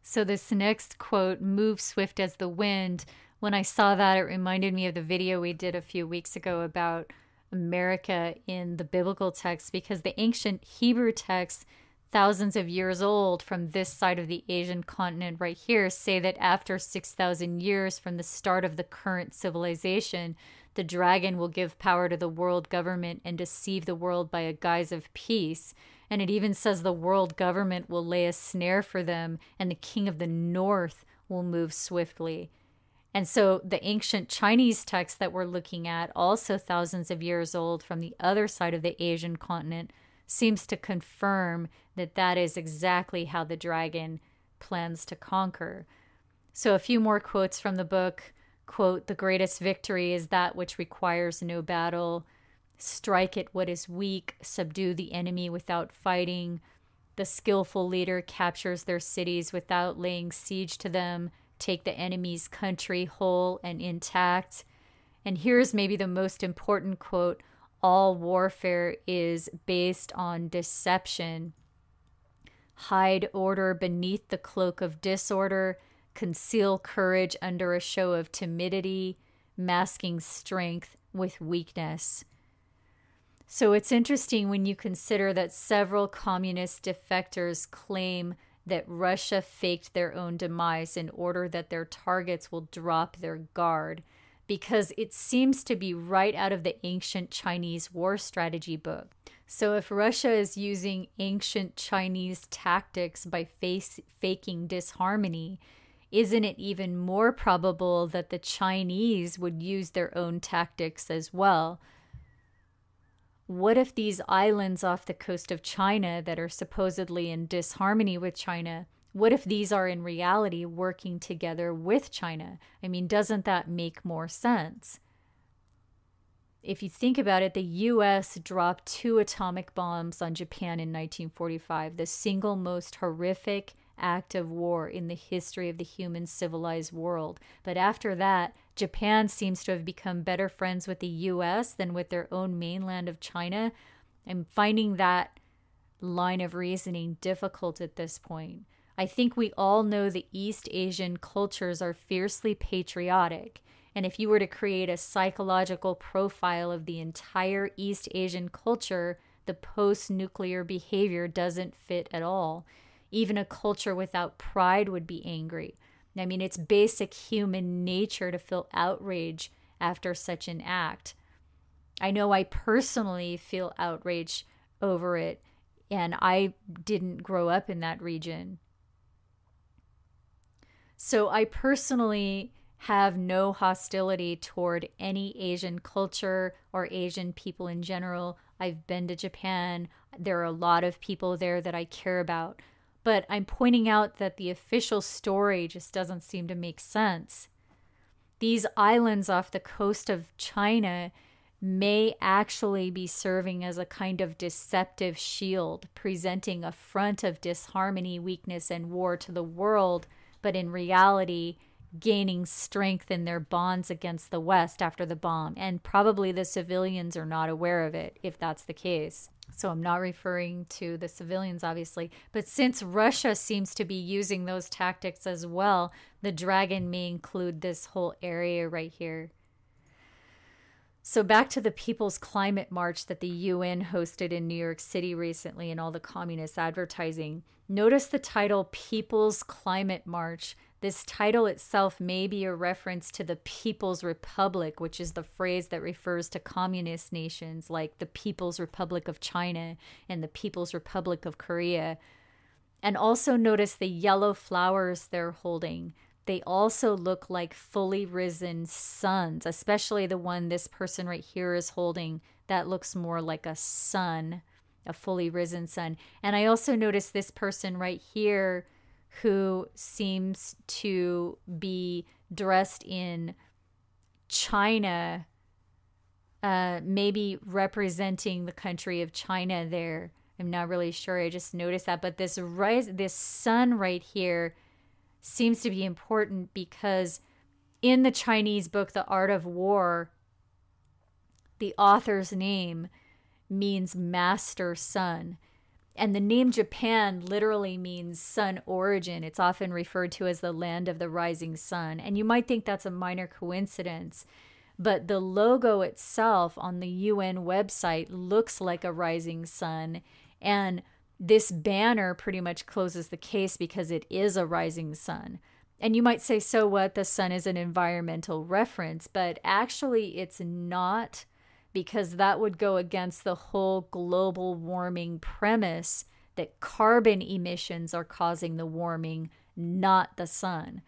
So this next quote, move swift as the wind, when I saw that, it reminded me of the video we did a few weeks ago about America in the biblical text, because the ancient Hebrew texts, thousands of years old from this side of the Asian continent right here, say that after 6,000 years from the start of the current civilization, the dragon will give power to the world government and deceive the world by a guise of peace. And it even says the world government will lay a snare for them, and the king of the north will move swiftly. And so the ancient Chinese text that we're looking at, also thousands of years old from the other side of the Asian continent, seems to confirm that that is exactly how the dragon plans to conquer. So a few more quotes from the book. Quote, the greatest victory is that which requires no battle. Strike at what is weak, subdue the enemy without fighting. The skillful leader captures their cities without laying siege to them. Take the enemy's country whole and intact. And here's maybe the most important quote. All warfare is based on deception. Hide order beneath the cloak of disorder. Conceal courage under a show of timidity, masking strength with weakness. So it's interesting when you consider that several communist defectors claim that Russia faked their own demise in order that their targets will drop their guard, because it seems to be right out of the ancient Chinese war strategy book. So if Russia is using ancient Chinese tactics by faking disharmony, isn't it even more probable that the Chinese would use their own tactics as well? What if these islands off the coast of China that are supposedly in disharmony with China, what if these are in reality working together with China? I mean, doesn't that make more sense? If you think about it, the US dropped 2 atomic bombs on Japan in 1945, the single most horrific act of war in the history of the human civilized world. But after that, Japan seems to have become better friends with the US than with their own mainland of China. I'm finding that line of reasoning difficult at this point. I think we all know the East Asian cultures are fiercely patriotic. And if you were to create a psychological profile of the entire East Asian culture, the post-nuclear behavior doesn't fit at all. Even a culture without pride would be angry. I mean, it's basic human nature to feel outrage after such an act. I know I personally feel outraged over it, and I didn't grow up in that region. So I personally have no hostility toward any Asian culture or Asian people in general. I've been to Japan. There are a lot of people there that I care about. But I'm pointing out that the official story just doesn't seem to make sense. These islands off the coast of China may actually be serving as a kind of deceptive shield, presenting a front of disharmony, weakness, and war to the world, but in reality, gaining strength in their bonds against the West after the bomb. And probably the civilians are not aware of it, if that's the case. So I'm not referring to the civilians, obviously. But since Russia seems to be using those tactics as well, the dragon may include this whole area right here. So back to the People's Climate March that the UN hosted in New York City recently and all the communist advertising. Notice the title People's Climate March. This title itself may be a reference to the People's Republic, which is the phrase that refers to communist nations like the People's Republic of China and the People's Republic of Korea. And also notice the yellow flowers they're holding. They also look like fully risen suns, especially the one this person right here is holding. That looks more like a sun, a fully risen sun. And I also noticed this person right here who seems to be dressed in China, maybe representing the country of China there. I'm not really sure. I just noticed that. But this sun right here seems to be important because in the Chinese book, The Art of War, the author's name means master sun. And the name Japan literally means sun origin. It's often referred to as the land of the rising sun. And you might think that's a minor coincidence, but the logo itself on the UN website looks like a rising sun. And this banner pretty much closes the case because it is a rising sun. And you might say, so what? The sun is an environmental reference. But actually, it's not, because that would go against the whole global warming premise that carbon emissions are causing the warming, not the sun.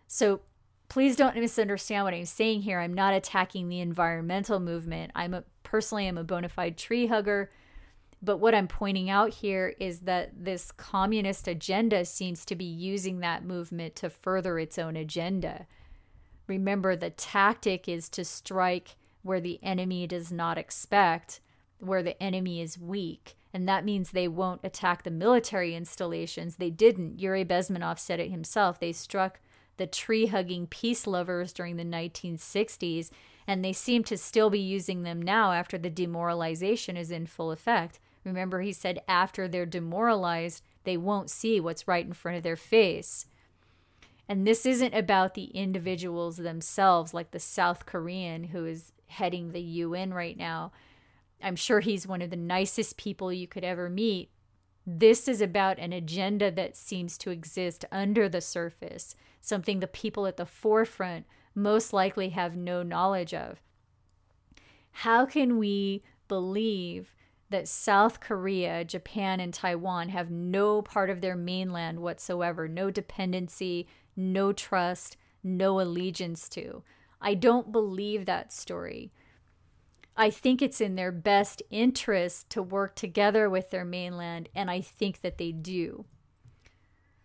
So please don't misunderstand what I'm saying here. I'm not attacking the environmental movement. Personally, I'm a bona fide tree hugger. But what I'm pointing out here is that this communist agenda seems to be using that movement to further its own agenda. Remember, the tactic is to strike where the enemy does not expect, where the enemy is weak. And that means they won't attack the military installations. They didn't. Yuri Bezmenov said it himself. They struck the tree-hugging peace lovers during the 1960s, and they seem to still be using them now after the demoralization is in full effect. Remember, he said after they're demoralized, they won't see what's right in front of their face. And this isn't about the individuals themselves, like the South Korean who is heading the UN right now. I'm sure he's one of the nicest people you could ever meet. This is about an agenda that seems to exist under the surface, something the people at the forefront most likely have no knowledge of. How can we believe that South Korea, Japan, and Taiwan have no part of their mainland whatsoever, no dependency, no trust, no allegiance to? I don't believe that story. I think it's in their best interest to work together with their mainland, and I think that they do.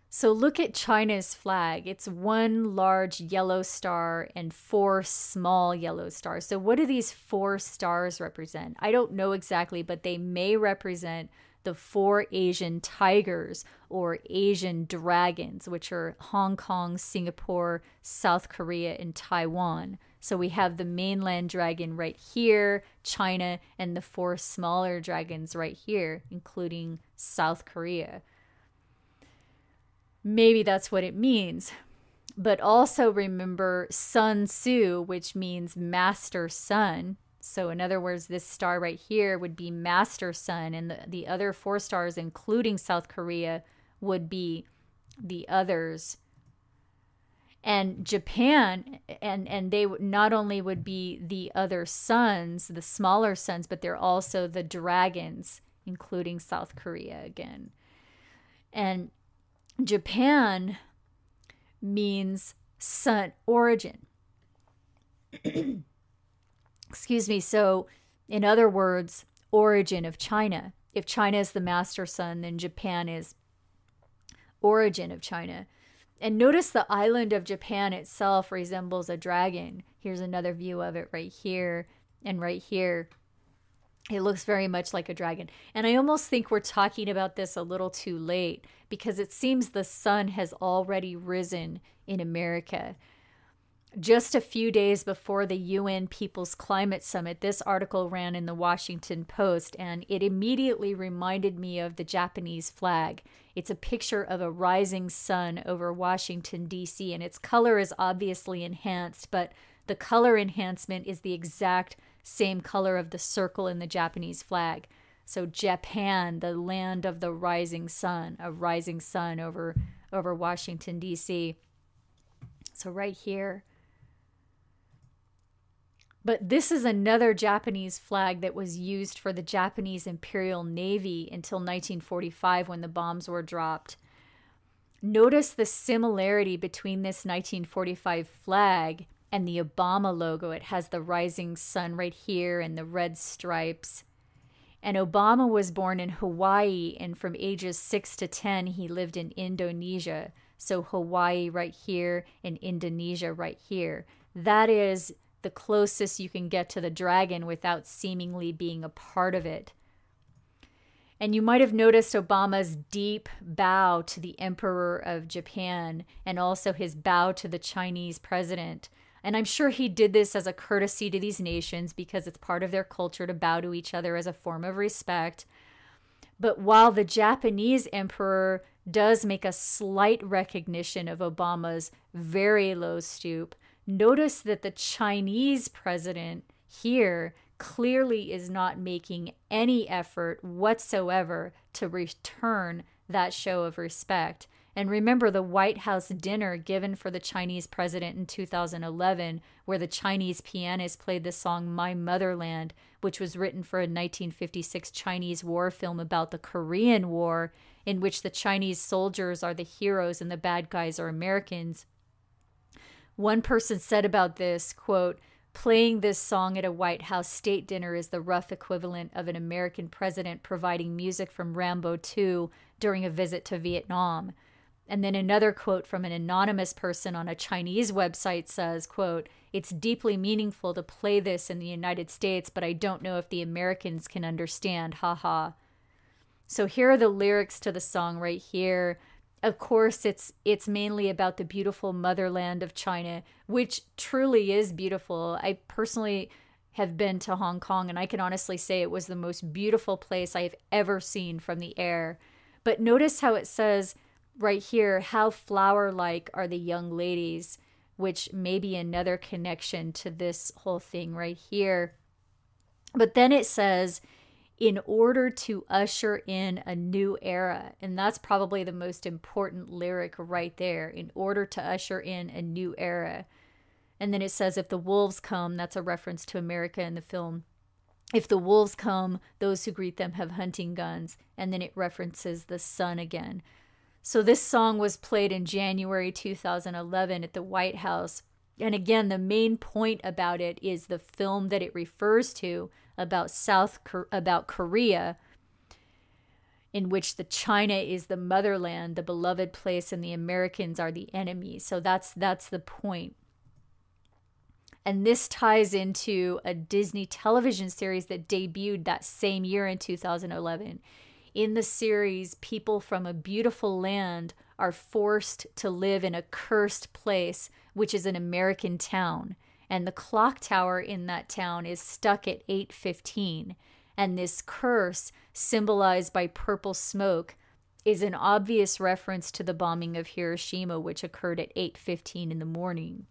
So look at China's flag. It's one large yellow star and 4 small yellow stars. So what do these 4 stars represent? I don't know exactly, but they may represent the 4 Asian tigers or Asian dragons, which are Hong Kong, Singapore, South Korea, and Taiwan. So we have the mainland dragon right here, China, and the 4 smaller dragons right here, including South Korea. Maybe that's what it means. But also remember Sun Tzu, which means master sun. So in other words, this star right here would be master sun, and the other 4 stars, including South Korea, would be the others. And Japan, and they not only would be the other suns, the smaller suns, but they're also the dragons, including South Korea again. And Japan means sun origin. Excuse me. So, in other words, origin of China. If China is the master sun, then Japan is origin of China. And notice the island of Japan itself resembles a dragon. Here's another view of it right here and right here. It looks very much like a dragon. And I almost think we're talking about this a little too late, because it seems the sun has already risen in America. Just a few days before the UN People's Climate Summit, this article ran in the Washington Post, and it immediately reminded me of the Japanese flag. It's a picture of a rising sun over Washington, D.C., and its color is obviously enhanced, but the color enhancement is the exact same color of the circle in the Japanese flag. So Japan, the land of the rising sun, a rising sun over Washington, D.C. So right here. But this is another Japanese flag that was used for the Japanese Imperial Navy until 1945 when the bombs were dropped. Notice the similarity between this 1945 flag and the Obama logo. It has the rising sun right here and the red stripes. And Obama was born in Hawaii, and from ages 6 to 10, he lived in Indonesia. So Hawaii right here and Indonesia right here. That is the closest you can get to the dragon without seemingly being a part of it. And you might have noticed Obama's deep bow to the Emperor of Japan, and also his bow to the Chinese president. And I'm sure he did this as a courtesy to these nations because it's part of their culture to bow to each other as a form of respect. But while the Japanese emperor does make a slight recognition of Obama's very low stoop, notice that the Chinese president here clearly is not making any effort whatsoever to return that show of respect. And remember the White House dinner given for the Chinese president in 2011, where the Chinese pianist played the song My Motherland, which was written for a 1956 Chinese war film about the Korean War, in which the Chinese soldiers are the heroes and the bad guys are Americans. One person said about this, quote, "Playing this song at a White House state dinner is the rough equivalent of an American president providing music from Rambo 2 during a visit to Vietnam." And then another quote from an anonymous person on a Chinese website says, quote, "It's deeply meaningful to play this in the United States, but I don't know if the Americans can understand, haha." So here are the lyrics to the song right here. Of course, it's mainly about the beautiful motherland of China, which truly is beautiful. I personally have been to Hong Kong, and I can honestly say it was the most beautiful place I've ever seen from the air. But notice how it says right here, "How flower-like are the young ladies," which may be another connection to this whole thing right here. But then it says, "In order to usher in a new era." And that's probably the most important lyric right there. In order to usher in a new era. And then it says, "If the wolves come," that's a reference to America in the film. "If the wolves come, those who greet them have hunting guns." And then it references the sun again. So this song was played in January 2011 at the White House. And again, the main point about it is the film that it refers to about Korea, in which the China is the motherland, the beloved place, and the Americans are the enemy. So that's the point. And this ties into a Disney television series that debuted that same year in 2011. In the series, people from a beautiful land are forced to live in a cursed place, which is an American town. And the clock tower in that town is stuck at 8:15. And this curse, symbolized by purple smoke, is an obvious reference to the bombing of Hiroshima, which occurred at 8:15 in the morning.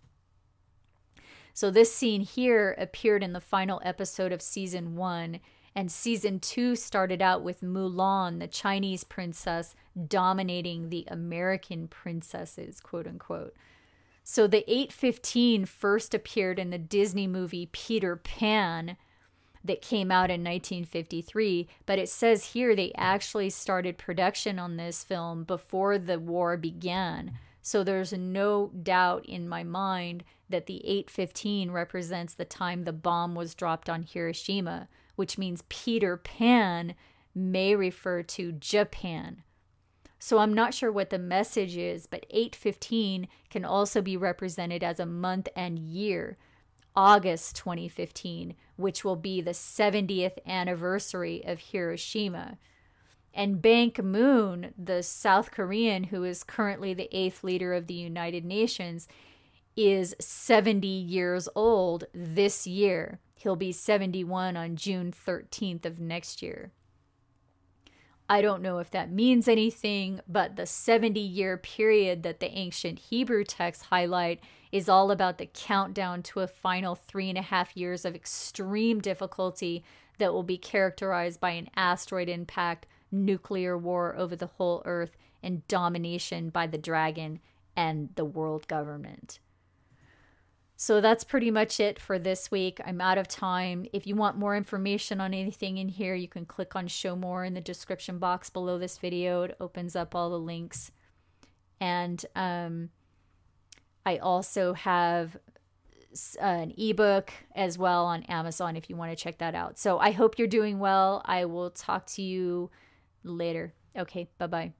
So this scene here appeared in the final episode of season 1. And season 2 started out with Mulan, the Chinese princess, dominating the American princesses, quote unquote. So the 8:15 first appeared in the Disney movie Peter Pan that came out in 1953. But it says here they actually started production on this film before the war began. So there's no doubt in my mind that the 8:15 represents the time the bomb was dropped on Hiroshima, which means Peter Pan may refer to Japan. So I'm not sure what the message is, but 8:15 can also be represented as a month and year, August 2015, which will be the 70th anniversary of Hiroshima. And Ban Ki-moon, the South Korean who is currently the 8th leader of the United Nations, is 70 years old this year. He'll be 71 on June 13th of next year. I don't know if that means anything, but the 70-year period that the ancient Hebrew texts highlight is all about the countdown to a final 3.5 years of extreme difficulty that will be characterized by an asteroid impact, nuclear war over the whole Earth, and domination by the dragon and the world government. So that's pretty much it for this week. I'm out of time. If you want more information on anything in here, you can click on show more in the description box below this video. It opens up all the links. And I also have an ebook as well on Amazon if you want to check that out. So I hope you're doing well. I will talk to you later. Okay, bye-bye.